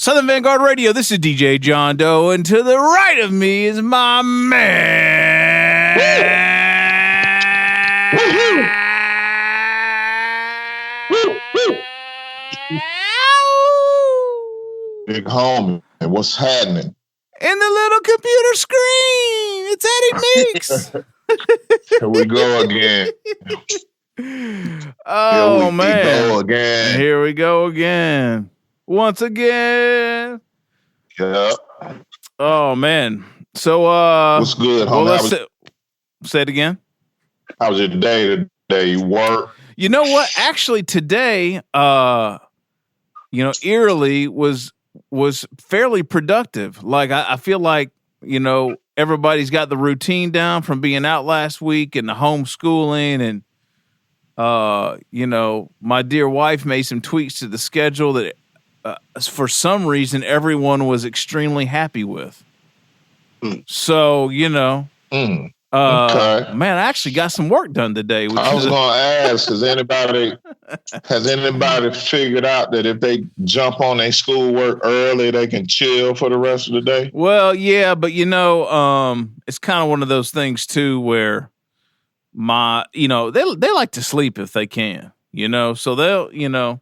Southern Vangard Radio, this is DJ John Doe, and to the right of me is my man. Big homie, and what's happening? In the little computer screen, it's Eddie Meeks. Here we go again. Oh, man. Go again. Here we go again. Once again. Yeah. Oh, man. So, what's good, homie? Well, say it again. How was your day today? You work? You know what? Actually, today, eerily was fairly productive. Like, I feel like, everybody's got the routine down from being out last week and the homeschooling, and my dear wife made some tweaks to the schedule that for some reason everyone was extremely happy with. So, okay. Man, I actually got some work done today. I was going to ask, has anybody figured out that if they jump on their schoolwork early, they can chill for the rest of the day? Well, yeah, but it's kind of one of those things too, where they like to sleep if they can, so they'll,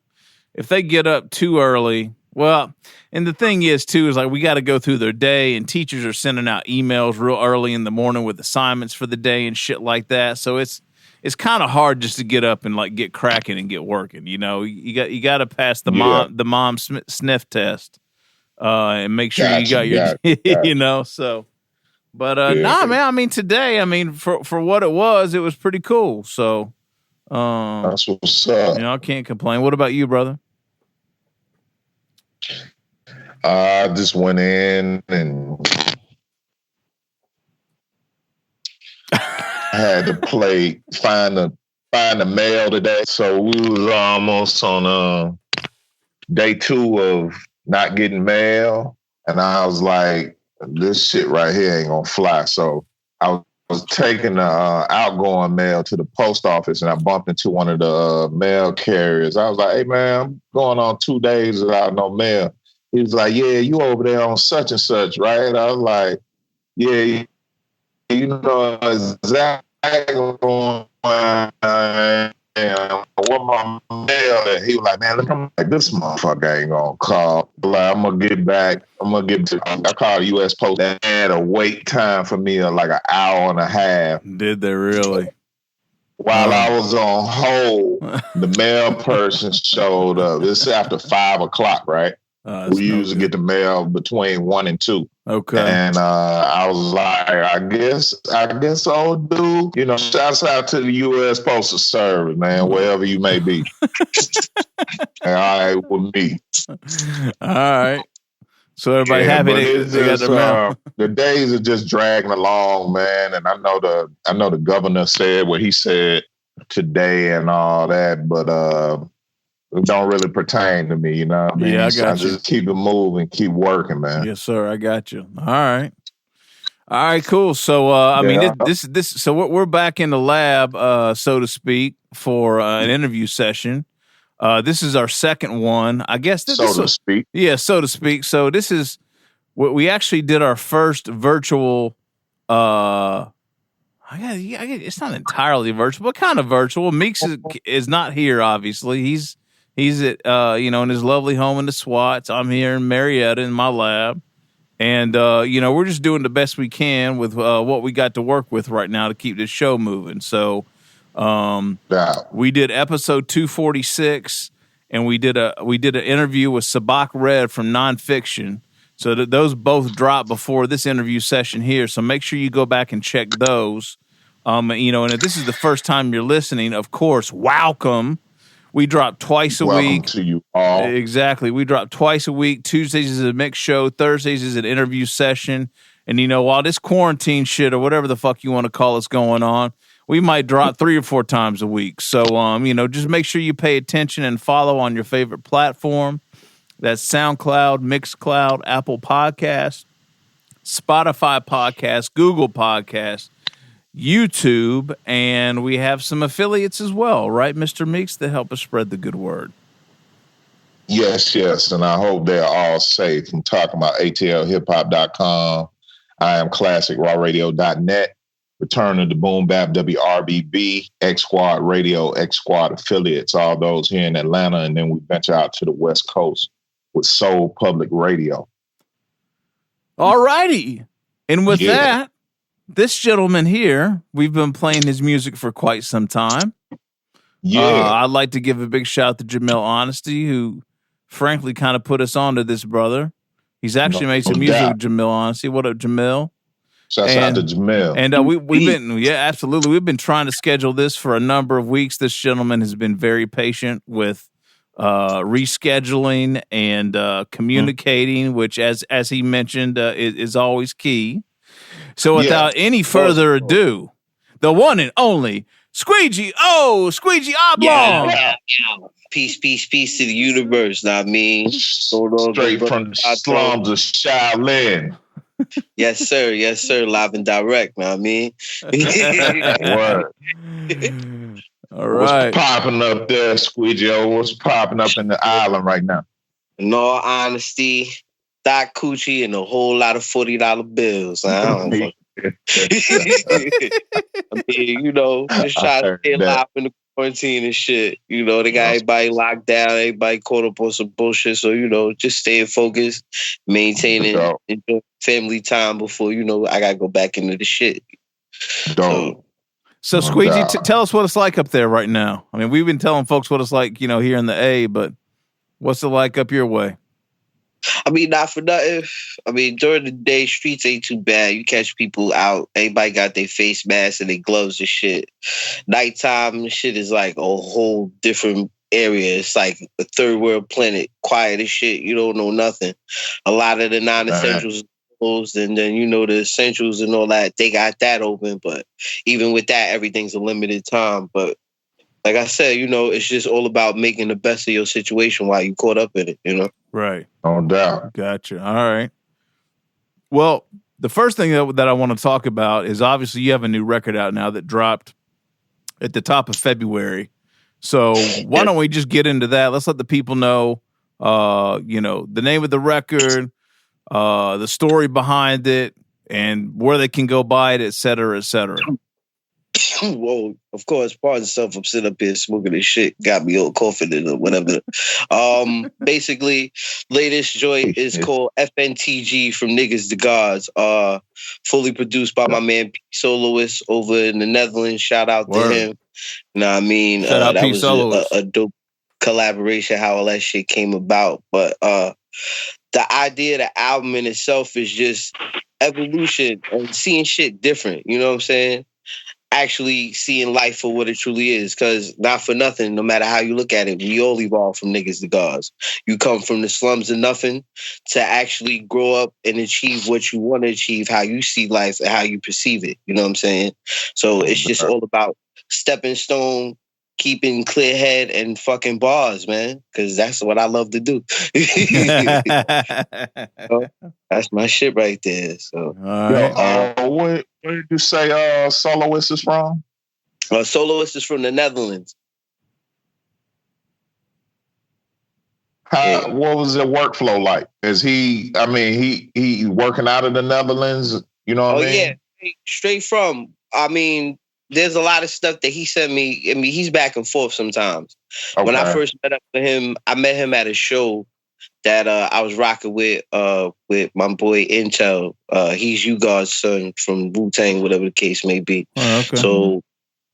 if they get up too early, well, and the thing is too, is like, we got to go through their day, and teachers are sending out emails real early in the morning with assignments for the day and shit like that. So it's kind of hard just to get up and like get cracking and get working. You got to pass the mom sniff test, and make sure you got your, so, but, man, I mean, today, for what it was pretty cool. So, that's what's up. I can't complain. What about you, brother? I just went in and had to find the mail today. So we was almost on day 2 of not getting mail, and I was like, this shit right here ain't gonna fly. So I was taking the outgoing mail to the post office, and I bumped into one of the mail carriers. I was like, hey man, I'm going on 2 days without no mail. He was like, yeah, you over there on such and such, right? I was like, yeah, exactly what my mail. And he was like, man, look, I'm like, this motherfucker ain't gonna call. Like, I'm gonna get back. I called U.S. Post. They had a wait time for me of like an hour and a half. Did they really? While I was on hold, the mail person showed up. It's after 5 o'clock, right? We usually get the mail between 1 and 2. Okay. And I was like, I guess, old dude, shouts out to the U.S. Postal Service, man, wherever you may be. All right with me. All right. So everybody happy they got their mail. The days are just dragging along, man. And I know the governor said what he said today and all that, but it don't really pertain to me, Yeah, I got you. I just keep it moving, keep working, man. Yes, sir. I got you. All right, cool. So, this. So we're back in the lab, so to speak, for an interview session. This is our second one, I guess. So to speak. Yeah, so to speak. So this is what we actually did our first virtual. It's not entirely virtual, but kind of virtual. Meeks is not here, obviously. He's at, in his lovely home in the Swats. I'm here in Marietta in my lab. And, we're just doing the best we can with what we got to work with right now to keep this show moving. So we did episode 246, and we did an interview with Sabak Red from Nonfiction. So those both dropped before this interview session here. So make sure you go back and check those. And if this is the first time you're listening, of course, welcome. We drop twice a week. Welcome to you all. Exactly. We drop twice a week. Tuesdays is a mixed show. Thursdays is an interview session. And, while this quarantine shit or whatever the fuck you want to call it's going on, we might drop 3 or 4 times a week. So, just make sure you pay attention and follow on your favorite platform. That's SoundCloud, Mixcloud, Apple Podcasts, Spotify Podcasts, Google Podcasts, YouTube, and we have some affiliates as well, right, Mr. Meeks, that help us spread the good word. Yes. And I hope they're all safe. I'm talking about atlhiphop.com. I am classicrawradio.net. Returning to BoomBap, WRBB, X Squad Radio, X Squad affiliates, all those here in Atlanta. And then we venture out to the West Coast with Soul Public Radio. All righty. And with that, this gentleman here, we've been playing his music for quite some time. I'd like to give a big shout out to Jamel Honesty, who frankly kind of put us on to this brother. He's actually made some music with Jamel Honesty. What up, Jamel? Shouts out to Jamel. And we've been, absolutely. We've been trying to schedule this for a number of weeks. This gentleman has been very patient with rescheduling and communicating, which, as he mentioned, is always key. So without any further ado, the one and only Squeegie. Squeegie Oblong. Yeah. Peace to the universe. Know what I mean? Straight from the slums of Shaolin. Yes, sir. Live and direct. Know what I mean? Word. All right. What's popping up there, Squeegie? What's popping up in the island right now? In all honesty, Doc Coochie and a whole lot of $40 bills. I don't know. I mean, just trying to stay alive in the quarantine and shit. They got everybody locked down, everybody caught up on some bullshit. So, just staying focused, maintaining enjoy family time before, I got to go back into the shit. So Squeegie, tell us what it's like up there right now. I mean, we've been telling folks what it's like, here in the A, but what's it like up your way? I mean, not for nothing. I mean, during the day, streets ain't too bad. You catch people out. Everybody got their face masks and their gloves and shit. Nighttime, shit is like a whole different area. It's like a third world planet. Quiet as shit. You don't know nothing. A lot of the non-essentials closed, and then, the essentials and all that, they got that open. But even with that, everything's a limited time. But like I said, it's just all about making the best of your situation while you caught up in it, Right. No doubt. Gotcha. All right. Well, the first thing that I want to talk about is obviously you have a new record out now that dropped at the top of February. So why don't we just get into that? Let's let the people know, the name of the record, the story behind it, and where they can go buy it, et cetera, et cetera. Well, of course, pardon self, I'm sitting up here smoking this shit, got me all confident or whatever. Basically, latest joint is called FNTG from Niggas to Gods. Fully produced by my man P Soloist over in the Netherlands. Shout out to him. You know what I mean? Shout out that P was Soloist. a dope collaboration, how all that shit came about. But the idea of the album in itself is just evolution and seeing shit different. You know what I'm saying? Actually seeing life for what it truly is. Because not for nothing, no matter how you look at it, we all evolve from niggas to gods. You come from the slums of nothing to actually grow up and achieve what you want to achieve, how you see life and how you perceive it. You know what I'm saying? So it's just all about stepping stone, keeping clear head and fucking bars, man. Because that's what I love to do. So, that's my shit right there. So, where did you say Soloist is from? Soloist is from the Netherlands. What was the workflow like? Is he working out of the Netherlands? You know what I mean? Yeah, straight from. I mean, there's a lot of stuff that he sent me. I mean, he's back and forth sometimes. Okay. When I first met up with him, I met him at a show that I was rocking with my boy Intel. He's U-God's son from Wu-Tang, whatever the case may be. Oh, okay. So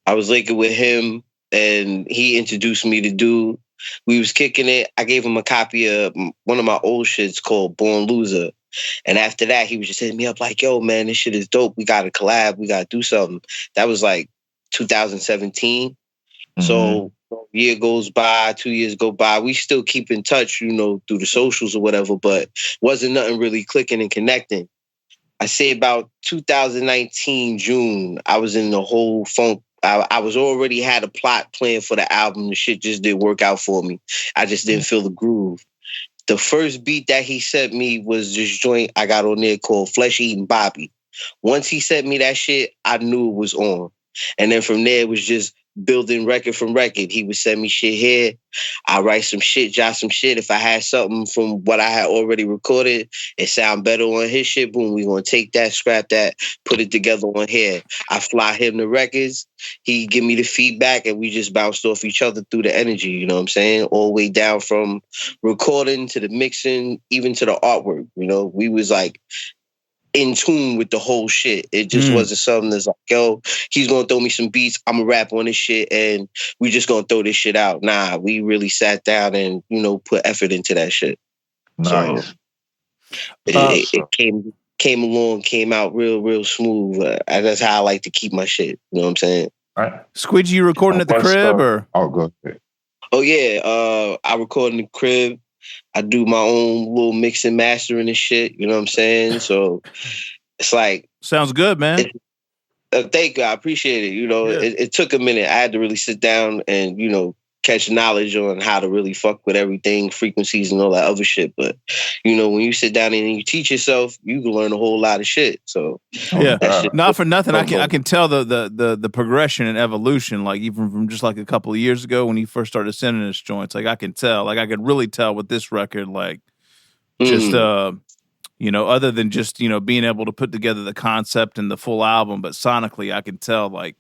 I was linking with him, and he introduced me to Dude. We was kicking it. I gave him a copy of one of my old shits called Born Loser. And after that, he was just hitting me up like, yo, man, this shit is dope. We got to collab. We got to do something. That was like 2017. Mm-hmm. So a year goes by, 2 years go by. We still keep in touch, through the socials or whatever, but wasn't nothing really clicking and connecting. I say about 2019, June, I was in the whole funk. I was already had a plot planned for the album. The shit just didn't work out for me. I just didn't feel the groove. The first beat that he sent me was this joint I got on there called Flesh Eating Bobby. Once he sent me that shit, I knew it was on. And then from there, it was just building record from record. He would send me shit here. I write some shit, jot some shit. If I had something from what I had already recorded, it sound better on his shit. Boom, we gonna take that, scrap that, put it together on here. I fly him the records. He give me the feedback, and we just bounced off each other through the energy. You know what I'm saying? All the way down from recording to the mixing, even to the artwork. You know, we was like in tune with the whole shit. It just wasn't something that's like, yo, he's gonna throw me some beats, I'm gonna rap on this shit, and we just gonna throw this shit out. Nah, we really sat down and, you know, put effort into that shit. Nice. So it came along, came out real smooth. That's how I like to keep my shit. You know what I'm saying? All right. Squeegie, you recording at the crib or? Oh, go ahead. Oh yeah, I record in the crib. I do my own little mix and mastering and shit. You know what I'm saying? So it's like, sounds good, man. Thank you. I appreciate it. You know, it took a minute. I had to really sit down and, you know, catch knowledge on how to really fuck with everything, frequencies and all that other shit. But, you know, when you sit down and you teach yourself, you can learn a whole lot of shit. So not for nothing. I can tell the progression and evolution, like even from just like a couple of years ago when he first started sending us joints. Like I can tell, like I could really tell with this record, like just you know, other than just, you know, being able to put together the concept and the full album, but sonically I can tell, like,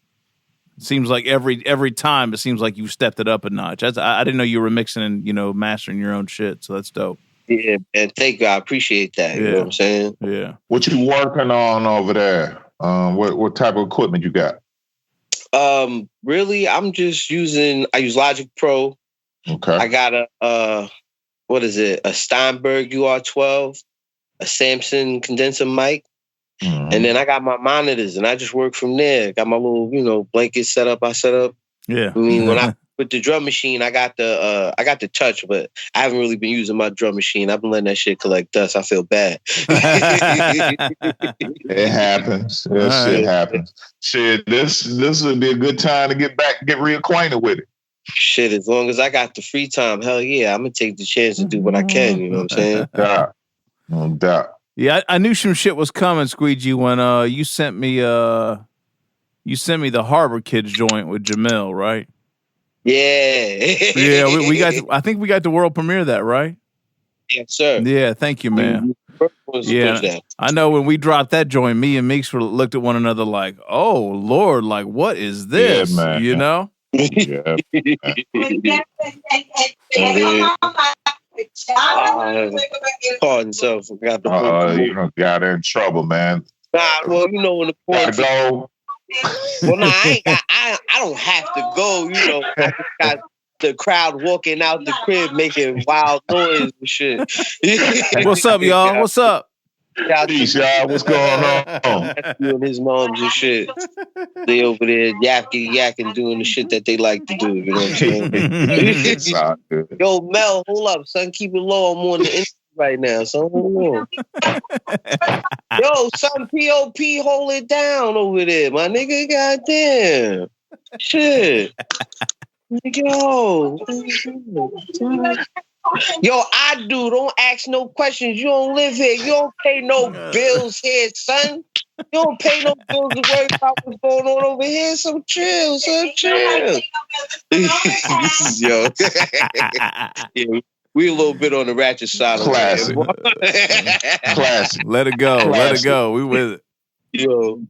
it seems like every time it seems like you stepped it up a notch. I didn't know you were mixing and, you know, mastering your own shit, so that's dope. Yeah, and thank you. I appreciate that. You know what I'm saying? Yeah. What you working on over there? What type of equipment you got? Really, I use Logic Pro. Okay. I got a Steinberg UR12, a Samson condenser mic. And then I got my monitors, and I just work from there. Got my little, you know, blanket set up. Yeah. I mean, when I with the drum machine, I got the touch, but I haven't really been using my drum machine. I've been letting that shit collect dust. I feel bad. It happens. Shit happens. Shit, this would be a good time to get reacquainted with it. Shit, as long as I got the free time, hell yeah, I'm gonna take the chance to do what I can. You know what I'm saying? Yeah, no doubt. Yeah, I knew some shit was coming, Squeegie, when you sent me the Harbor Kids joint with Jamil, right? Yeah. Yeah, we got I think we got the world premiere of that, right? Yes, sir. Yeah, thank you, man. Yeah, I know when we dropped that joint, me and Meeks looked at one another like, oh Lord, like what is this? Yeah, man. You know? Yeah. Pardon self. Got got in trouble, man. Nah, well, you know when the point go. Well, nah, I don't have to go. You know, I just got the crowd walking out the crib making wild noise and shit. What's up, y'all? What's up? Peace, y'all. What's going on? You and his moms and shit. They over there yakking, doing the shit that they like to do. You know what I'm saying? Yo, Mel, hold up, son. Keep it low. I'm on the internet right now, son. Hold on. Yo, son, POP, hold it down over there, my nigga. Goddamn. Shit. Yo, I do. Don't ask no questions. You don't live here. You don't pay no bills here, son. You don't pay no bills to worry about what's going on over here. So chill, son. Chill. Yo. Yeah, we a little bit on the ratchet side. Classic. Classic. Let it go. Classic. Let it go. We with it. Yo.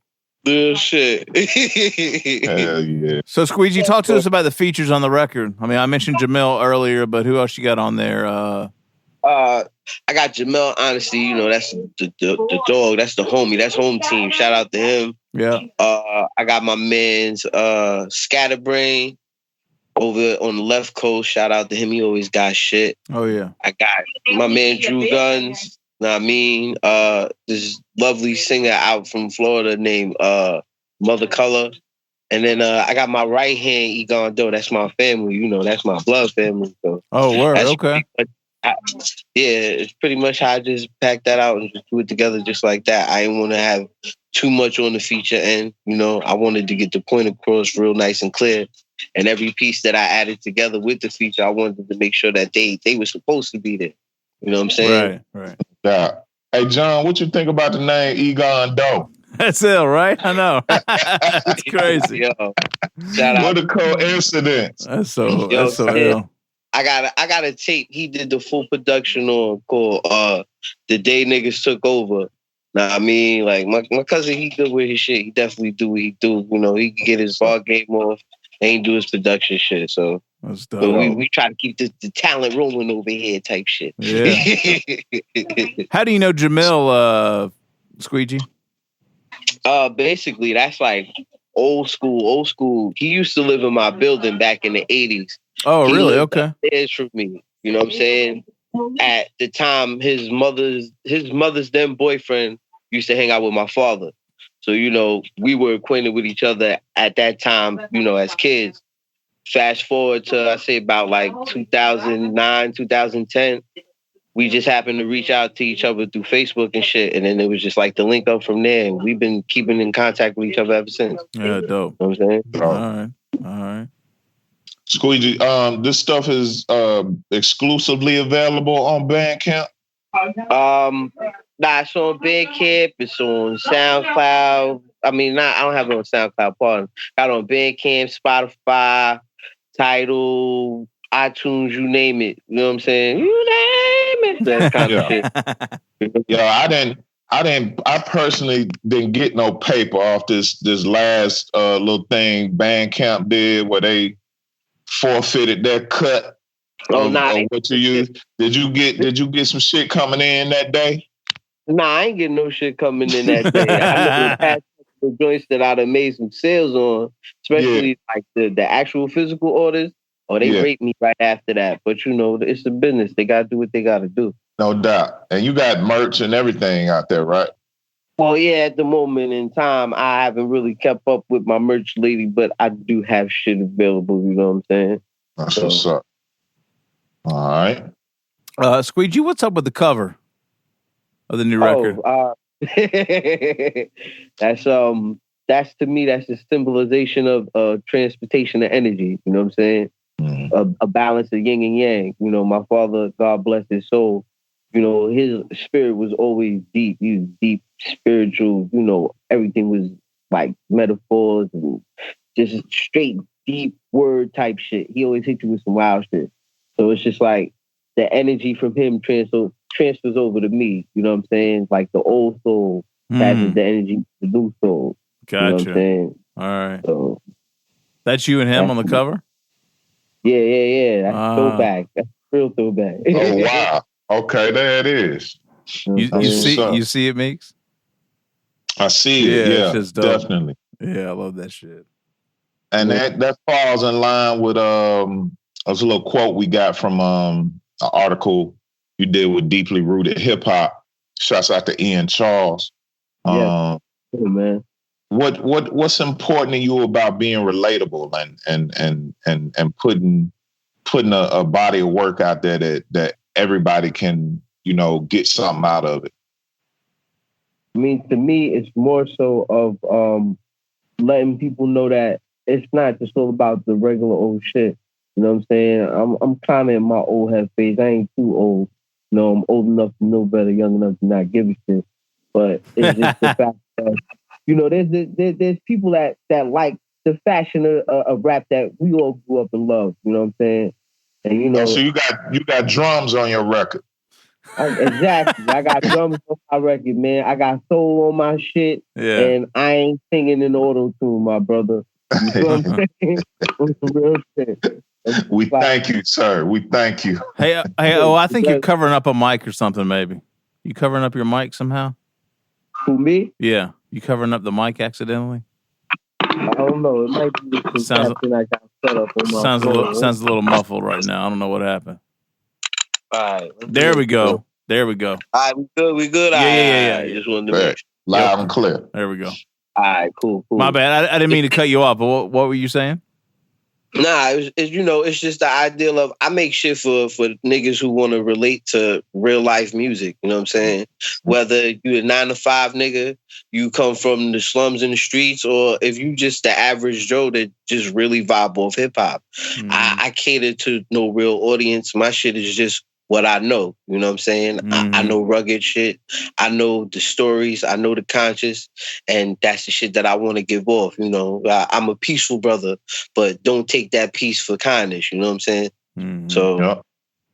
Good shit. Hell yeah. So, Squeegie, talk to us about the features on the record. I mean, I mentioned Jamil earlier, but who else you got on there? I got Jamil, honestly, you know, that's the dog. That's the homie. That's home team. Shout out to him. Yeah. I got my man's Scatterbrain over on the left coast. Shout out to him. He always got shit. Oh, yeah. I got my man Drew Guns. Know what I mean? This lovely singer out from Florida named Mother Color. And then I got my right hand, Egon Doe. That's my family. You know, that's my blood family. So word. Okay. It's pretty much how I just packed that out and just put it together just like that. I didn't want to have too much on the feature end. You know, I wanted to get the point across real nice and clear. And every piece that I added together with the feature, I wanted to make sure that they were supposed to be there. You know what I'm saying? Right. Yeah. Hey, John, what you think about the name Egon Doe? That's ill, right? I know. It's crazy. Yo, shout out. What a coincidence. That's so Kid, ill. I got a tape he did the full production on called The Day Niggas Took Over. Nah, I mean, like my cousin, he good with his shit. He definitely do what he do. You know, he can get his bar game off and he do his production shit. So, we try to keep the talent rolling over here type shit. Yeah. How do you know Jamil, Squeegie? Basically, that's like old school. He used to live in my building back in the 80s. Oh, really? Okay. Upstairs from me. You know what I'm saying? At the time, his mother's then boyfriend used to hang out with my father. So, you know, we were acquainted with each other at that time, you know, as kids. Fast forward to, I say, about like 2009, 2010. We just happened to reach out to each other through Facebook and shit. And then it was just like the link up from there. And we've been keeping in contact with each other ever since. Yeah, dope. You know what I'm saying? All right. Squeegie, this stuff is exclusively available on Bandcamp? Nah, it's on Bandcamp. It's on SoundCloud. I mean, I don't have it on SoundCloud, pardon. Got it on Bandcamp, Spotify, Tidal, iTunes, you name it. You know what I'm saying? You name it. That kind of shit. Yeah, I personally didn't get no paper off this last little thing Bandcamp did where they forfeited their cut. What you used. Did you get some shit coming in that day? Nah, I ain't getting no shit coming in that day. I know the joints that I'd have made some sales on, especially like the actual physical orders, or they rate me right after that. But you know, it's the business. They gotta do what they gotta do. No doubt. And you got merch and everything out there, right? Well, yeah, at the moment in time, I haven't really kept up with my merch lady, but I do have shit available, you know what I'm saying? That's what's up. All right. Squeegie, what's up with the cover of the new record? That's to me, that's the symbolization of transportation of energy, you know what I'm saying? A balance of yin and yang. You know, my father, God bless his soul, you know, his spirit was always deep. He was deep spiritual, you know, everything was like metaphors and just straight deep word type shit. He always hit you with some wild shit. So it's just like the energy from him transfers over to me. You know what I'm saying? Like the old soul passes the energy to the new soul. Gotcha. You know what I'm saying? All right. So that's you and him on the cover? Yeah. That's throwback. That's real throwback. Oh wow. Okay, there it is. You see it, Meeks? I see it. Yeah, definitely. Yeah, I love that shit. And that falls in line with a little quote we got from an article you did with Deeply Rooted Hip Hop. Shouts out to Ian Charles. Yeah, man. What's important to you about being relatable and putting a body of work out there that everybody can, you know, get something out of it? I mean, to me, it's more so of letting people know that it's not just all about the regular old shit. You know what I'm saying? I'm kind of in my old head phase. I ain't too old. You know, I'm old enough to know better, young enough to not give a shit. But it's just the fact that, you know, there's people that like the fashion of rap that we all grew up and loved. You know what I'm saying? And you know, so you got drums on your record. Exactly. I got drums on my record, man. I got soul on my shit, and I ain't singing in auto-tune, my brother. You know what I'm saying? Real shit. We thank you, sir. We thank you. Hey, I think you're covering up a mic or something, maybe. You covering up your mic somehow? Who, me? Yeah. You covering up the mic accidentally? I don't know. It might be something I got set up on my phone. Sounds a little muffled right now. I don't know what happened. All right. There we go. All right, we good. Yeah. Just wanted to make sure. Loud and clear. There we go. All right, cool. My bad. I didn't mean to cut you off, but what were you saying? Nah, it's just the ideal of I make shit for niggas who want to relate to real life music. You know what I'm saying? Whether you a 9-to-5 nigga, you come from the slums in the streets, or if you just the average Joe that just really vibe off hip hop. I cater to no real audience. My shit is just what I know. You know what I'm saying? I know rugged shit. I know the stories. I know the conscious. And that's the shit that I want to give off. You know, I'm a peaceful brother, but don't take that peace for kindness. You know what I'm saying? So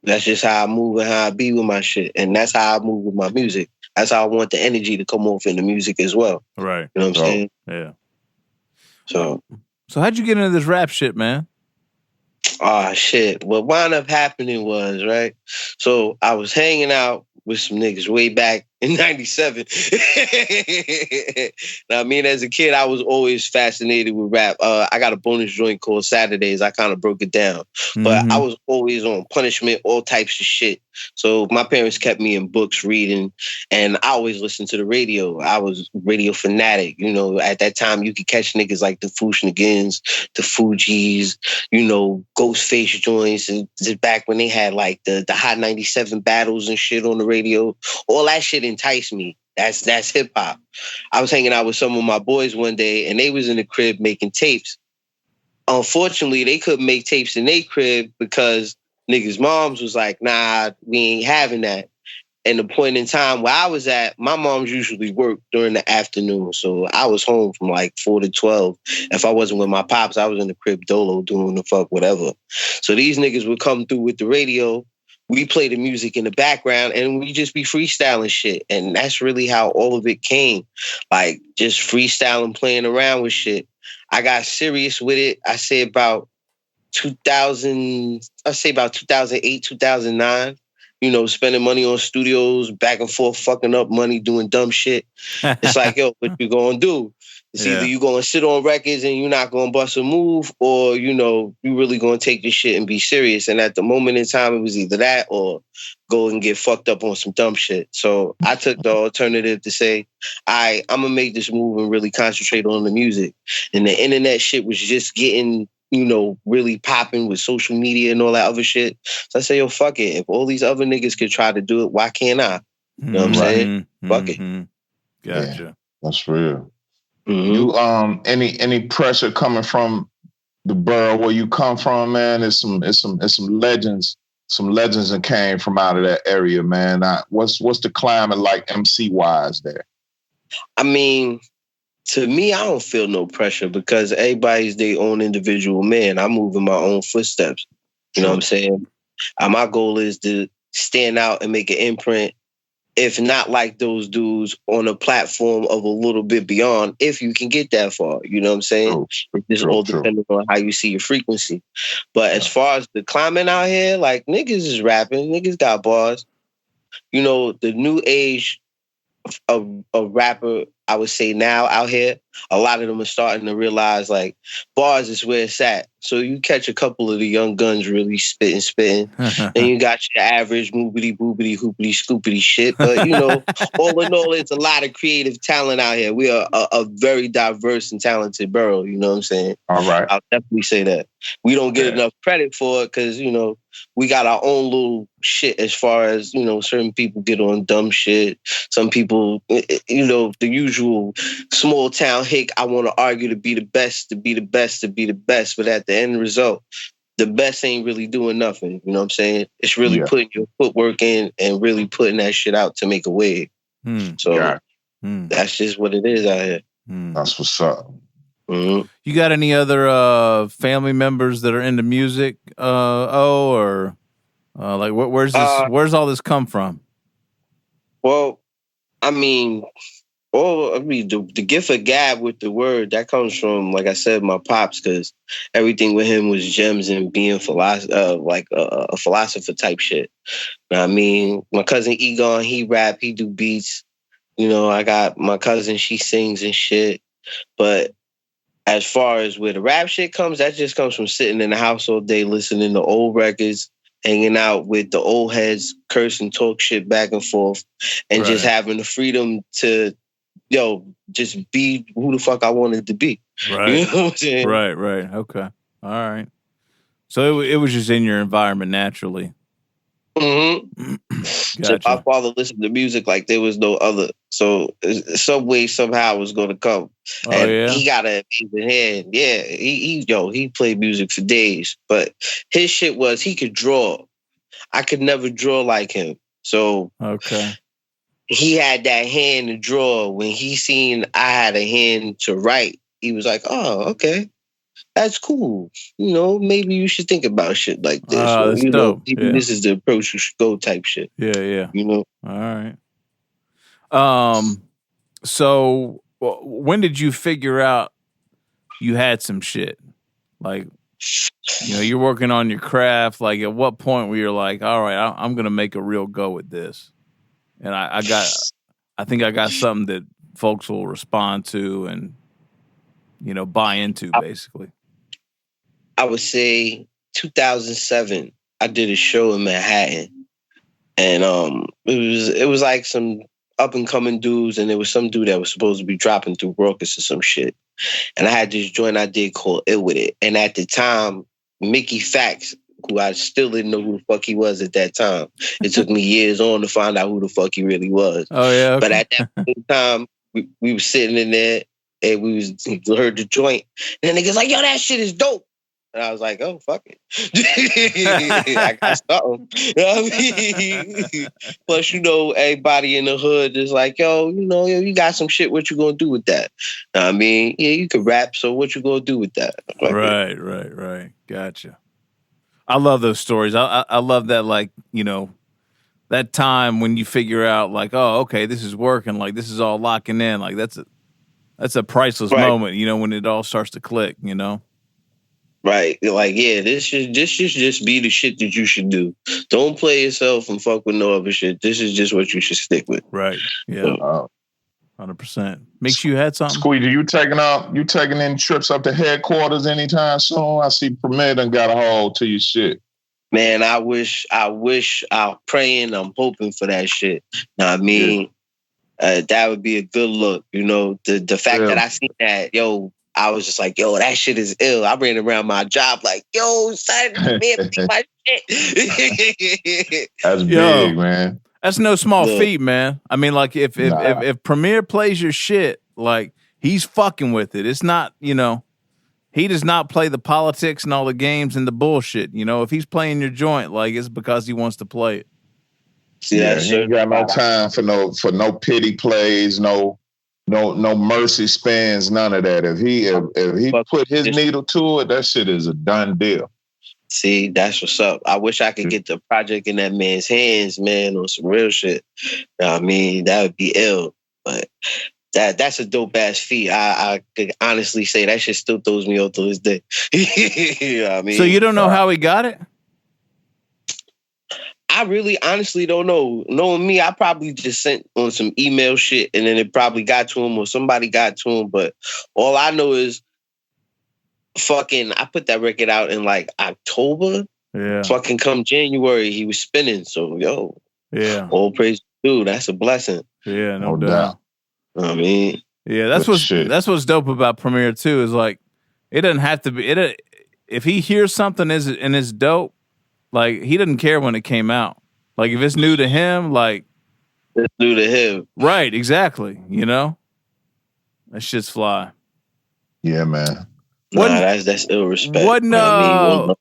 that's just how I move and how I be with my shit. And that's how I move with my music. That's how I want the energy to come off in the music as well. Right. You know what I'm saying? Yeah. So how'd you get into this rap shit, man? Oh, shit. What wound up happening was, right? So I was hanging out with some niggas way back in 97. Now, I mean, as a kid, I was always fascinated with rap. I got a bonus joint called Saturdays. I kind of broke it down. But I was always on punishment, all types of shit. So my parents kept me in books reading, and I always listened to the radio. I was radio fanatic. You know, at that time, you could catch niggas like the Fushnagins, the Fugees, you know, Ghostface joints. And back when they had like the Hot 97 battles and shit on the radio. All that shit enticed me. That's hip hop. I was hanging out with some of my boys one day, and they was in the crib making tapes. Unfortunately, they couldn't make tapes in their crib because niggas' moms was like, nah, we ain't having that. And the point in time where I was at, my moms usually worked during the afternoon. So I was home from like 4 to 12. If I wasn't with my pops, I was in the crib dolo doing the fuck whatever. So these niggas would come through with the radio. We play the music in the background and we just be freestyling shit. And that's really how all of it came. Like just freestyling, playing around with shit. I got serious with it. I say about 2008, 2009. You know, spending money on studios, back and forth, fucking up money, doing dumb shit. It's like, yo, what you gonna do? It's either you gonna sit on records and you're not gonna bust a move, or, you know, you really gonna take this shit and be serious. And at the moment in time, it was either that or go and get fucked up on some dumb shit. So I took the alternative to say, I'm gonna make this move and really concentrate on the music. And the internet shit was just getting, you know, really popping with social media and all that other shit. So I say, yo, fuck it. If all these other niggas could try to do it, why can't I? You know what I'm saying? Fuck it. Gotcha. Yeah, that's real. You any pressure coming from the borough where you come from, man? It's some legends that came from out of that area, man. What's the climate like MC wise there? I mean, to me, I don't feel no pressure because everybody's their own individual man. I move in my own footsteps. You know what I'm saying? My goal is to stand out and make an imprint, if not like those dudes, on a platform of a little bit beyond, if you can get that far. You know what I'm saying? It's just all depending on how you see your frequency. But as far as the climate out here, like niggas is rapping, niggas got bars. You know, the new age of rapper, I would say now out here, a lot of them are starting to realize like bars is where it's at. So you catch a couple of the young guns really spitting. And you got your average moobity, boobity, hoopity, scoopity shit. But, you know, all in all, it's a lot of creative talent out here. We are a very diverse and talented borough. You know what I'm saying? All right. I'll definitely say that. We don't get enough credit for it because, you know, we got our own little shit as far as, you know, certain people get on dumb shit. Some people, you know, the usual small town hick, I want to argue to be the best, to be the best, to be the best. But at the end result, the best ain't really doing nothing. You know what I'm saying? It's really putting your footwork in and really putting that shit out to make a wave. So that's just what it is out here. That's what's up. You got any other family members that are into music? Or like where's all this come from? Well, I mean, the gift of gab with the word that comes from, like I said, my pops, because everything with him was gems and being like a philosopher type shit. You know what I mean, my cousin Egon, he rap, he do beats. You know, I got my cousin, she sings and shit. But as far as where the rap shit comes, that just comes from sitting in the house all day, listening to old records, hanging out with the old heads, curse and talk shit back and forth, and just having the freedom to, just be who the fuck I wanted to be. Right. You know what I'm saying? Right. Okay. All right. So it was just in your environment naturally. Mm-hmm. Gotcha. So my father listened to music like there was no other. So some way, somehow it was going to come. He got an amazing hand. Yeah, he played music for days. But his shit was he could draw. I could never draw like him. So okay, he had that hand to draw. When he seen I had a hand to write, he was like, "Oh, okay, that's cool. You know, maybe you should think about shit like this. Or, that's you know, dope. maybe this is the approach you should go." Type shit. Yeah. You know. All right. So when did you figure out you had some shit? Like, you know, you're working on your craft. Like, at what point were you like, all right, I'm going to make a real go at this? And I think I got something that folks will respond to and, you know, buy into, basically. I would say 2007, I did a show in Manhattan. And it was like some up and coming dudes, and there was some dude that was supposed to be dropping through Raucus or some shit. And I had this joint I did called It With It. And at the time, Mickey Fax, who I still didn't know who the fuck he was at that time. It took me years on to find out who the fuck he really was. Oh yeah. Okay. But at that time, we were sitting in there and we heard the joint. And the niggas like, yo, that shit is dope. And I was like, oh, fuck it. I got something. You know what I mean? Plus, you know, everybody in the hood is like, yo, you got some shit. What you gonna do with that? I mean, yeah, you can rap. So what you gonna do with that? Like, right. Gotcha. I love those stories. I love that, like, you know, that time when you figure out, like, oh, okay, this is working. Like, this is all locking in. Like, that's a priceless moment, you know, when it all starts to click, you know? Right. Like, yeah, this should just be the shit that you should do. Don't play yourself and fuck with no other shit. This is just what you should stick with. Right. Yeah. 100%. Makes you had something. Squeegie, you taking any trips up to headquarters anytime soon? I see Premier done got a hold to your shit. Man, I wish, I'm praying, I'm hoping for that shit. Know what I mean? Yeah. That would be a good look. You know, the fact that I seen that, yo, I was just like, yo, that shit is ill. I ran around my job like, yo, son, man, take my shit. That's big, man. That's no small feat, man. I mean, like, if Premier plays your shit, like, he's fucking with it. It's not, you know, he does not play the politics and all the games and the bullshit. You know, if he's playing your joint, like, it's because he wants to play it. See, he ain't got no time for no pity plays, no mercy spins, none of that. If he put his needle to it, that shit is a done deal. See, that's what's up. I wish I could get the project in that man's hands, man, on some real shit. You know what I mean? That would be ill. But that's a dope ass feat. I could honestly say that shit still throws me off to this day. You know what I mean? So you don't know how he got it? I really honestly don't know. Knowing me, I probably just sent on some email shit and then it probably got to him or somebody got to him. But all I know is I put that record out in like October. Yeah. Fucking come January, he was spinning. So, yo. Yeah. All praise to you. That's a blessing. Yeah, no doubt. I mean. Yeah, that's what's dope about Premier too, is like, it doesn't have to be, if he hears something and it's dope, like, he doesn't care when it came out. Like, if it's new to him, like... It's new to him. Right, exactly. You know? That shit's fly. Yeah, man. That's ill respect.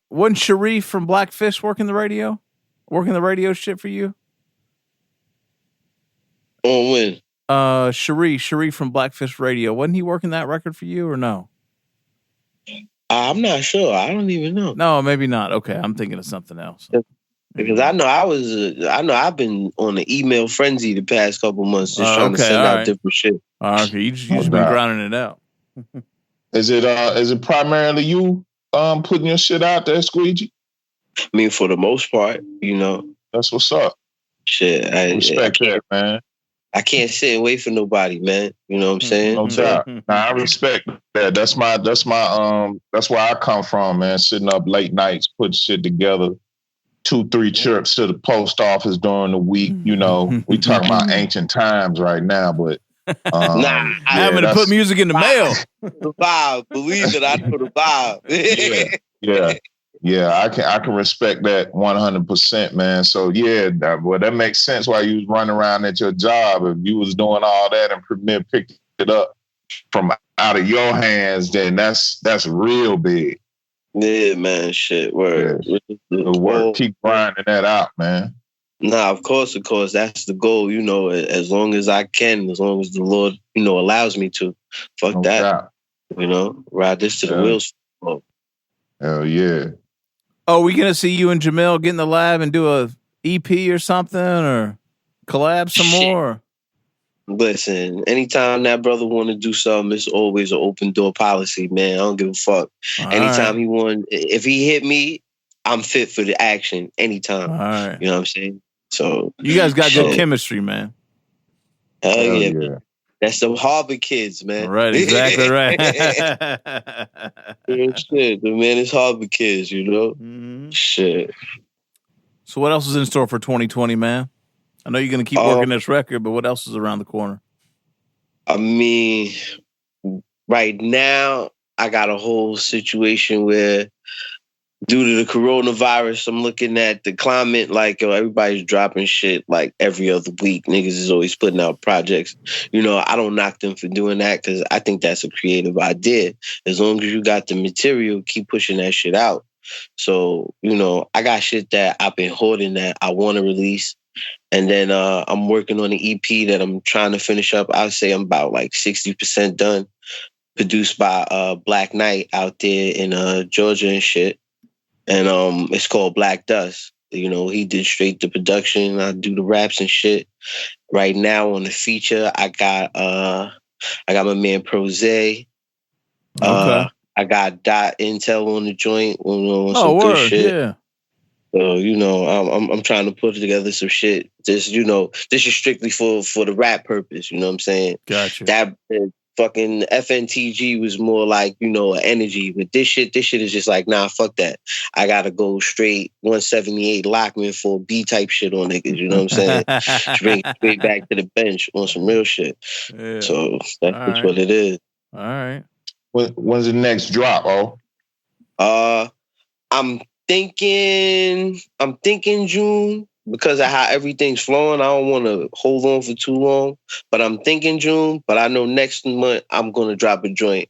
Wasn't Sharif from Blackfish working the radio? Working the radio shit for you? On when? Sharif from Blackfish Radio. Wasn't he working that record for you or no? I'm not sure. I don't even know. No, maybe not. Okay, I'm thinking of something else. Because I know I've been on an email frenzy the past couple months just trying to send out different shit. Okay, you just been grinding it out. Is it primarily you putting your shit out there, Squeegie? I mean, for the most part, you know. That's what's up. Shit, I respect that, man. I can't sit and wait for nobody, man. You know what I'm saying? No doubt. I respect that. That's where I come from, man. Sitting up late nights, putting shit together, 2-3 trips to the post office during the week. You know, we talking about ancient times right now, but having to put music in the mail. The vibe, believe it, I know the vibe. Yeah, I can respect that 100%, man. So yeah, that makes sense why you was running around at your job. If you was doing all that and Premier picked it up from out of your hands, then that's real big. Yeah, man. Shit, word. Yeah. Good work. Keep grinding that out, man. Nah, of course. That's the goal. As long as I can, as long as the Lord, allows me to. Fuck No that. doubt. Ride this to the wheels. Hell yeah. Oh, we gonna see you and Jamel get in the lab and do a EP or something, or collab some more? Listen, anytime that brother want to do something, it's always an open door policy, man. I don't give a fuck. Anytime he want, if he hit me, I'm fit for the action anytime. All right. You know what I'm saying? So you guys got good chemistry, man. Hell yeah. Man. That's some Harvard kids, man. Right, exactly right. Shit, the man is Harvard kids, Mm-hmm. Shit. So what else is in store for 2020, man? I know you're going to keep working this record, but what else is around the corner? I mean, right now, I got a whole situation where, due to the coronavirus, I'm looking at the climate like everybody's dropping shit like every other week. Niggas is always putting out projects. I don't knock them for doing that because I think that's a creative idea. As long as you got the material, keep pushing that shit out. So, I got shit that I've been holding that I want to release. And then I'm working on an EP that I'm trying to finish up. I'd say I'm about like 60% done. Produced by Black Knight out there in Georgia and shit. And it's called Black Dust. He did straight the production. I do the raps and shit. Right now on the feature, I got my man Prose. Okay. I got Dot Intel on the joint. On some good shit. Yeah. So I'm trying to put together some shit. This this is strictly for the rap purpose. You know what I'm saying? Gotcha. That fucking FNTG was more like an energy. But this shit is just like, nah, fuck that. I gotta go straight 178 Lockman for B type shit on niggas. You know what I'm saying? straight back to the bench on some real shit. Yeah. So that's just what it is. All right. When's the next drop? I'm thinking June because of how everything's flowing. I don't want to hold on for too long, but I'm thinking June. But I know next month I'm going to drop a joint,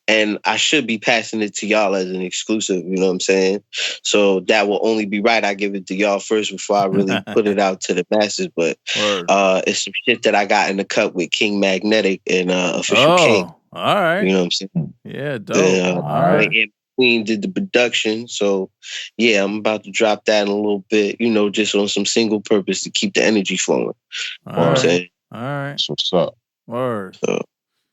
and I should be passing it to y'all as an exclusive. You know what I'm saying? So that will only be right. I give it to y'all first before I really put it out to the masses. But it's some shit that I got in the cut with King Magnetic and Official King. All right. You know what I'm saying? Yeah, dope. All right. Queen did the production, so yeah, I'm about to drop that in a little bit, just on some single purpose to keep the energy flowing. You know what I'm saying? All right. That's what's up. Word. So,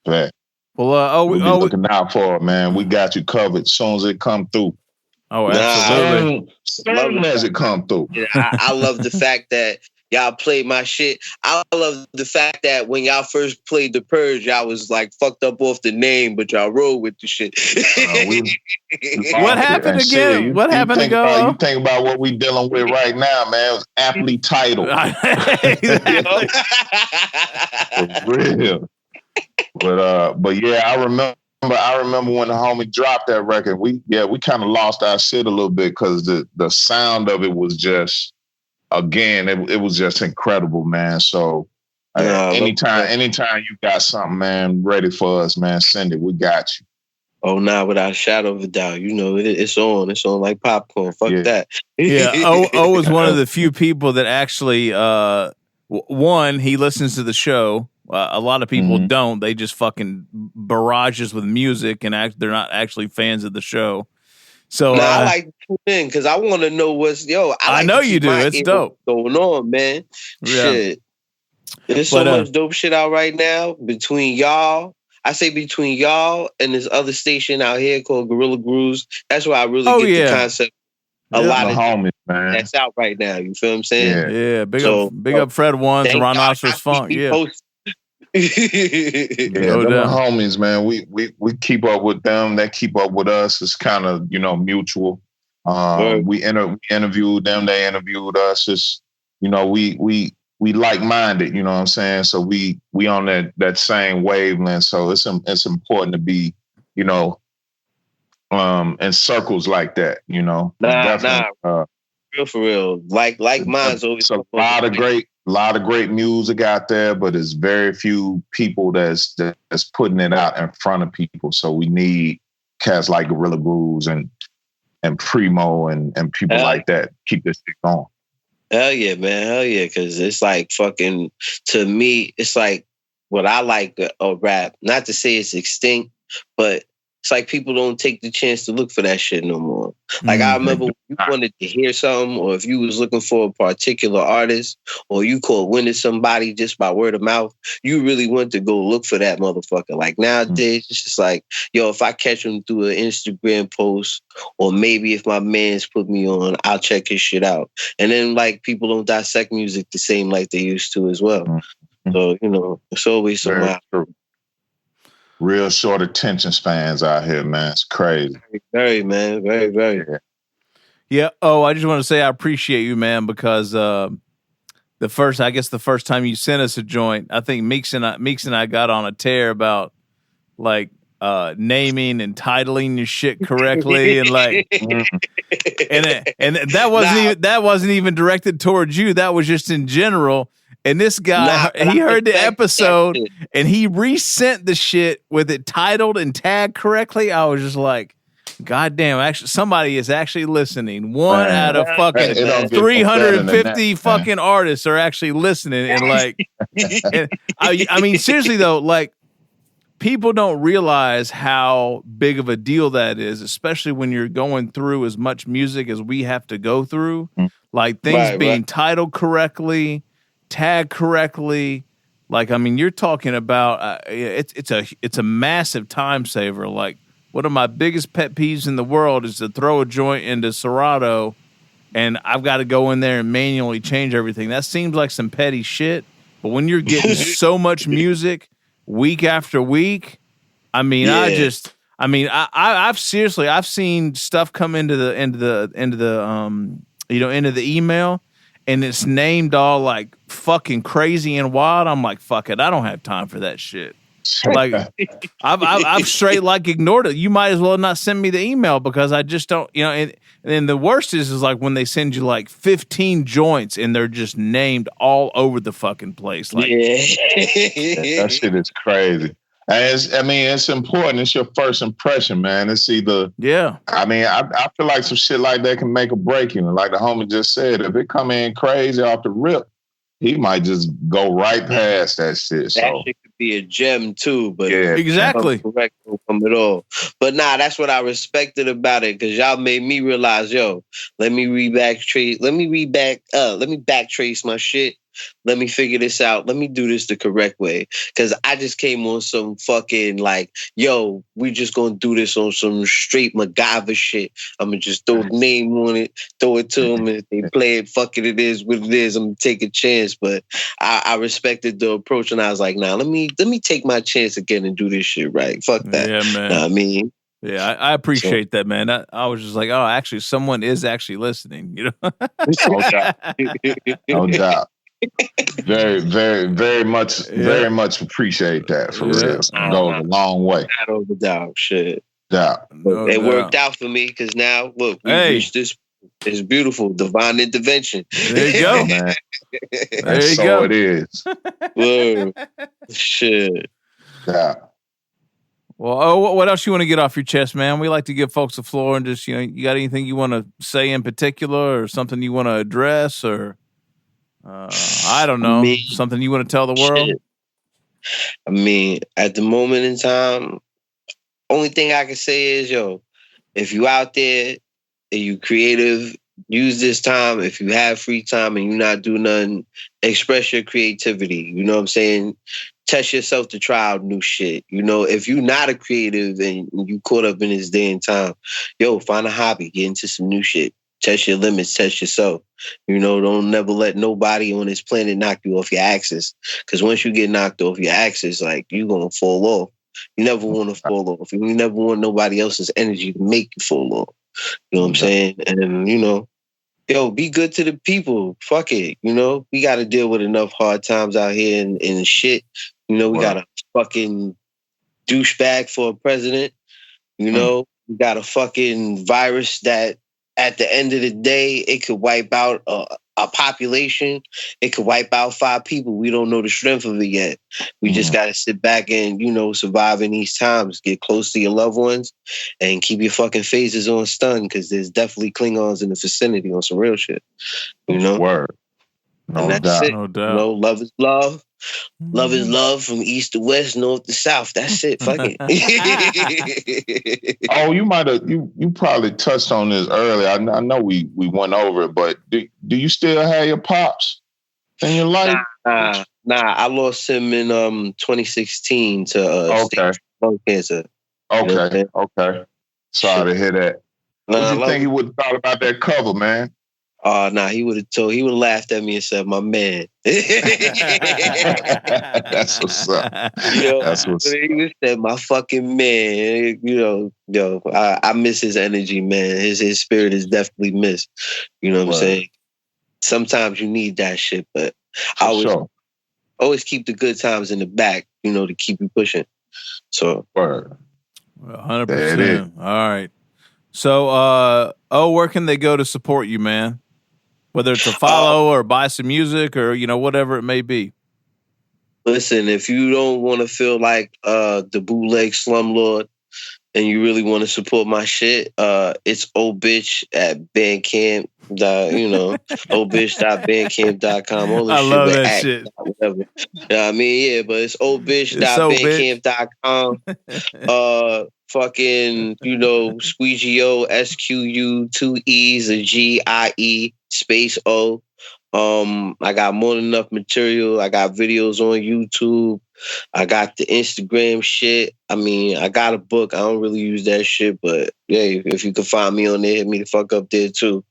yeah. Well, we'll be looking out for it, man. We got you covered as soon as it come through. Oh, absolutely. Soon as it come through. Yeah, I love the fact that y'all played my shit. I love the fact that when y'all first played The Purge, y'all was like fucked up off the name, but y'all rolled with the shit. What happened again? What happened again? You think about what we dealing with right now, man. It was aptly titled. For real. But yeah, I remember when the homie dropped that record. We kind of lost our shit a little bit because the sound of it was just. Again, it was just incredible, man. So anytime you got something, man, ready for us, man, send it. We got you. Oh, nah, without a shadow of a doubt. It's on. It's on like popcorn. Fuck that. Yeah, O was one of the few people that actually, one, he listens to the show. A lot of people don't. They just fucking barrages with music and they're not actually fans of the show. So I like to tune in because I want to know what's I know you do. It's dope going on, man. Yeah. Shit, there's so much dope shit out right now between y'all. I say between y'all and this other station out here called Gorilla Grooves. That's where I really get the concept. A lot of homies, man. That's out right now. You feel what I'm saying? Yeah. Big up Fred Ones and Rhinoceros Funk. Yeah. Them homies, man. We keep up with them. They keep up with us. It's kind of mutual. We interviewed them. They interviewed us. It's we like-minded. You know what I'm saying? So we on that same wavelength. So it's important to be in circles like that. Real for real. Like mine's always a lot of great music out there, but there's very few people that's putting it out in front of people. So we need cats like Gorilla Grooves and and Primo and people like that keep this shit going. Hell yeah, man. Hell yeah. Cause it's like fucking, to me, it's like what I like a rap. Not to say it's extinct, but it's like people don't take the chance to look for that shit no more. Like I remember when you wanted to hear something, or if you was looking for a particular artist, or you caught wind of somebody just by word of mouth, you really went to go look for that motherfucker. Like nowadays, it's just like, yo, if I catch him through an Instagram post, or maybe if my man's put me on, I'll check his shit out. And then like people don't dissect music the same like they used to as well. So, you know, it's always some real short attention spans out here, man. It's crazy. Very, man. Very, very. Yeah. Oh, I just want to say I appreciate you, man, because the first time you sent us a joint, I think Meeks and I got on a tear about like naming and titling your shit correctly, and like, and that wasn't even directed towards you. That was just in general. And this guy, he heard the episode and he resent the shit with it titled and tagged correctly. I was just like, God damn, actually, somebody is actually listening. One out of fucking 350 fucking artists are actually listening. And like, and I mean, seriously though, like, people don't realize how big of a deal that is, especially when you're going through as much music as we have to go through. Like things being titled correctly, tagged correctly. Like, I mean, you're talking about it's a massive time saver. Like, one of my biggest pet peeves in the world is to throw a joint into Serato and I've got to go in there and manually change everything. That seems like some petty shit. But when you're getting so much music week after week, I mean, I've seen stuff come into the email, and it's named all like fucking crazy and wild. I'm like, fuck it, I don't have time for that shit. Like, I've straight like ignored it. You might as well not send me the email because I just don't, you know. And then the worst is like when they send you like 15 joints and they're just named all over the fucking place. Like, that shit is crazy. And it's important. It's your first impression, man. It's either I mean, I feel like some shit like that can make or break you. Like the homie just said, if it come in crazy off the rip, he might just go right past that shit. That shit could be a gem too, but exactly correct from it all. But nah, that's what I respected about it, because y'all made me realize, yo, let me backtrace my shit. Let me figure this out. Let me do this the correct way. Because I just came on some fucking like, yo, we just gonna do this on some straight MacGyver shit. I'm gonna just throw the name on it, throw it to them, and if they play it, fuck it, it is what it is. I'm gonna take a chance. But I respected the approach, and I was like, nah, let me take my chance again and do this shit right. Fuck that. Yeah, man. Know what I mean? Yeah, I appreciate that, man. I was just like, oh, actually, someone is actually listening, you know? No doubt. Very, very, very much appreciate that for real. Goes a long way. Not over doubt, shit. Doubt. It worked out for me because now, look, we reached this. It's beautiful, divine intervention. There you go, man. There you go. It is. Word. Shit. Yeah. Well, what else you want to get off your chest, man? We like to give folks the floor, and just, you know, you got anything you want to say in particular, or something you want to address, or I don't know, something you want to tell the world? Shit. I mean, at the moment in time, only thing I can say is, yo, if you out there and you creative, use this time. If you have free time and you not do nothing, express your creativity. You know what I'm saying? Test yourself to try out new shit. You know, if you're not a creative and you caught up in this day and time, yo, find a hobby, get into some new shit. Test your limits, test yourself. You know, don't never let nobody on this planet knock you off your axis. Because once you get knocked off your axis, like, you're going to fall off. You never want to fall off. You never want nobody else's energy to make you fall off. You know what I'm saying? And, you know, yo, be good to the people. Fuck it. You know, we got to deal with enough hard times out here and shit. You know, we got a fucking douchebag for a president. You know, we got a fucking virus that, at the end of the day, it could wipe out a population, it could wipe out 5 people. We don't know the strength of it yet. We just got to sit back and, survive in these times, get close to your loved ones, and keep your fucking phases on stun, because there's definitely Klingons in the vicinity on some real shit. Word. No doubt. No doubt. Love is love. Love is love from east to west, north to south. That's it. Fuck it. Oh, you might have you probably touched on this earlier. I know we went over it, but do you still have your pops in your life? Nah. I lost him in 2016 to stage lung cancer. Okay. Sorry to hear that. What do you think he would have thought about that cover, man? He would have laughed at me and said, "My man." That's what's up. That's what's up. He said, "My fucking man." I miss his energy, man. His spirit is definitely missed. You know what I'm saying? Sometimes you need that shit, but I always keep the good times in the back, to keep you pushing. So, 100%. All right. So, where can they go to support you, man? Whether it's a follow or buy some music or, whatever it may be. Listen, if you don't want to feel like the bootleg slumlord and you really want to support my shit, it's obitch at Bandcamp. Obitch.bandcamp.com. I love that shit. Whatever. But it's obitch.bandcamp.com. Fucking, Squeegie SQU 2 E's a GIE space O. I got more than enough material. I got videos on YouTube. I got the Instagram shit. I got a book. I don't really use that shit, but yeah, if you can find me on there, hit me the fuck up there too.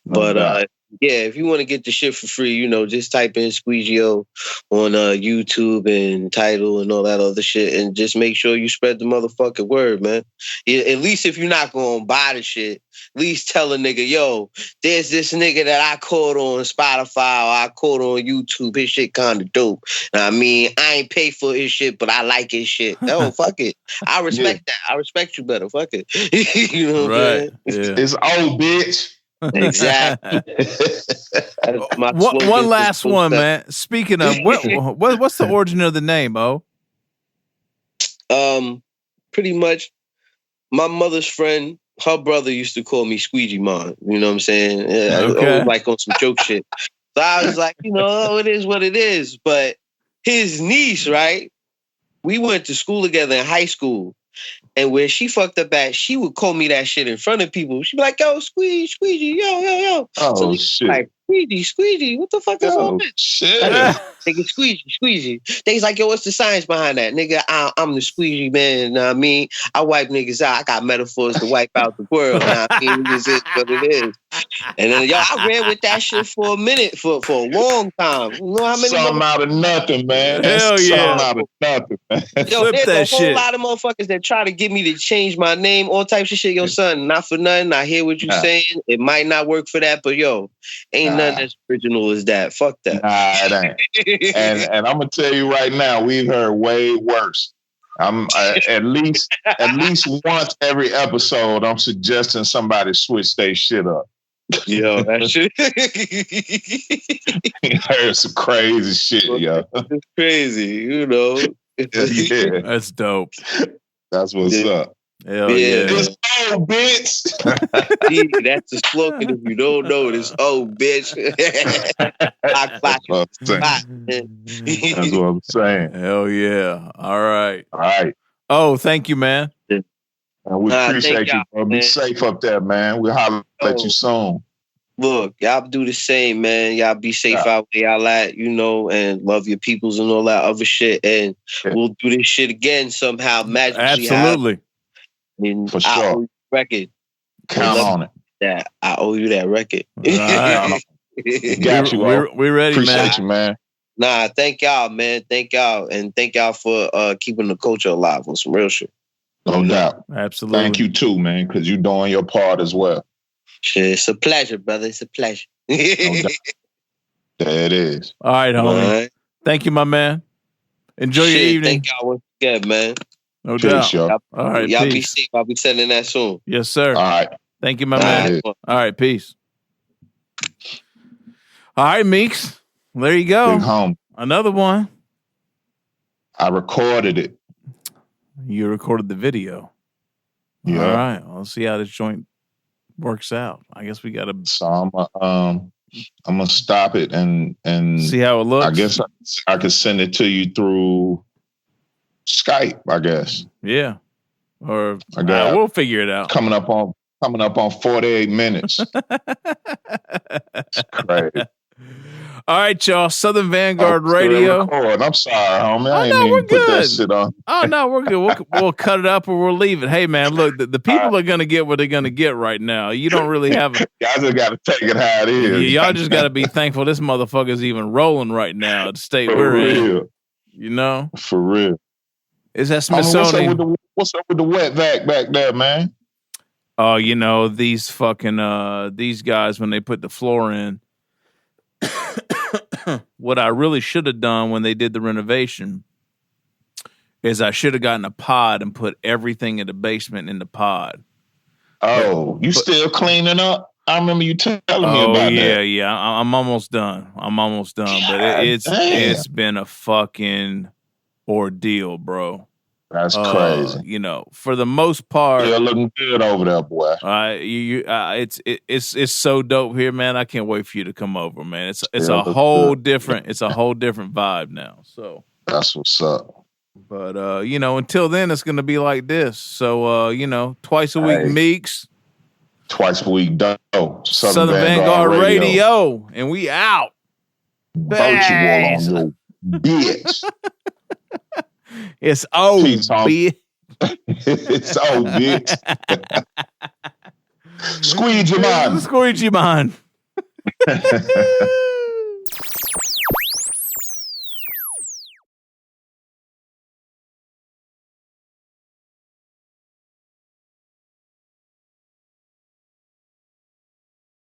But if you want to get the shit for free, just type in Squeegie on YouTube and Tidal and all that other shit, and just make sure you spread the motherfucking word, man. At least if you're not going to buy the shit, at least tell a nigga, yo, there's this nigga that I caught on Spotify or I caught on YouTube. His shit kind of dope. I ain't pay for his shit, but I like his shit. No, fuck it. I respect that. I respect you better. Fuck it. You know what I'm saying? It's old bitch. Exactly. One last one, man. Speaking of, what's the origin of the name, O? Pretty much, my mother's friend, her brother used to call me Squeegie Man. You know what I'm saying? Okay. Like on some joke shit. So I was like, it is what it is. But his niece, right? We went to school together in high school. And where she fucked up at, she would call me that shit in front of people. She'd be like, yo, Squeegie, yo. Oh, shit. Like, Squeegie, what the fuck is all this? Shit. Nigga, Squeegie. They's like, yo, what's the science behind that? Nigga, I'm the Squeegie man. Know what I mean? I wipe niggas out. I got metaphors to wipe out the world. Know what I mean? This is what it is. And then, I ran with that shit for a minute, for a long time. You know how many something out of nothing, man. Hell yeah. Something out of nothing, man. Yo, there's a whole lot of motherfuckers that try to get me to change my name, all types of shit. Yo, son, not for nothing. I hear what you're saying. It might not work for that, but yo, ain't nothing as original as that. Fuck that. Nah, it ain't. and I'm gonna tell you right now, we've heard way worse. I'm at least once every episode, I'm suggesting somebody switch their shit up. Yo, that shit. Heard some crazy shit, yo. It's crazy, Yeah. That's dope. That's what's up. Hell yeah. This old bitch. That's the slogan. If you don't know this, bitch. That's what I'm saying. Hell yeah. All right. Oh, thank you, man. We appreciate you, bro. Be safe up there, man. We'll holler at you soon. Look, y'all do the same, man. Y'all be safe out where y'all at, and love your peoples and all that other shit. And we'll do this shit again somehow, magically. Absolutely. For sure. I owe you the record. Count on it. That I owe you that record. Right. Got you, we're ready, appreciate you, man. Nah, thank y'all, man. Thank y'all. And thank y'all for keeping the culture alive on some real shit. No doubt. Absolutely. Thank you too, man, because you're doing your part as well. Shit, it's a pleasure, brother. It's a pleasure. No doubt. There it is. All right, homie. All right. Thank you, my man. Enjoy your evening. Thank y'all once again, man. No doubt. Yo. All right, y'all be safe. I'll be sending that soon. Yes, sir. All right. Thank you, my man. All right, peace. All right, Meeks. There you go. Big home. Another one. I recorded it. You recorded the video. Yeah. All right. Let's see how this joint works out. I guess we got to. So I'm gonna stop it and see how it looks. I guess I could send it to you through Skype. I guess. Yeah. Or we'll figure it out. Coming up on 48 minutes. It's crazy. All right, y'all. Southern Vanguard Radio. I'm sorry, homie. I ain't we're even put good. that shit on. Oh no, we're good. We'll cut it up or we'll leave it. Hey man, look, the people are gonna get what they're gonna get right now. You don't really have. Y'all just gotta take it how it is. Y'all just gotta be thankful this motherfucker's even rolling right now. The state we're in. You know, for real. Is that Smithsonian? What's up with the wet vac back there, man? Oh, you know, these fucking these guys when they put the floor in. What I really should have done when they did the renovation is I should have gotten a pod and put everything in the basement in the pod. Oh, still cleaning up? I remember you telling me about that. Yeah. I'm almost done. But it's been a fucking ordeal, bro. That's crazy. You know, for the most part, you're looking good over there, boy. It's so dope here, man. I can't wait for you to come over, man. It's a whole different vibe now. So that's what's up. But you know, until then, it's gonna be like this. So you know, twice a week, Meeks. Twice a week, Doe. Southern Vanguard Radio, and we out. Virtual on your bitch. It's bitch. It's bitch. Squeegie man. Squeegie man.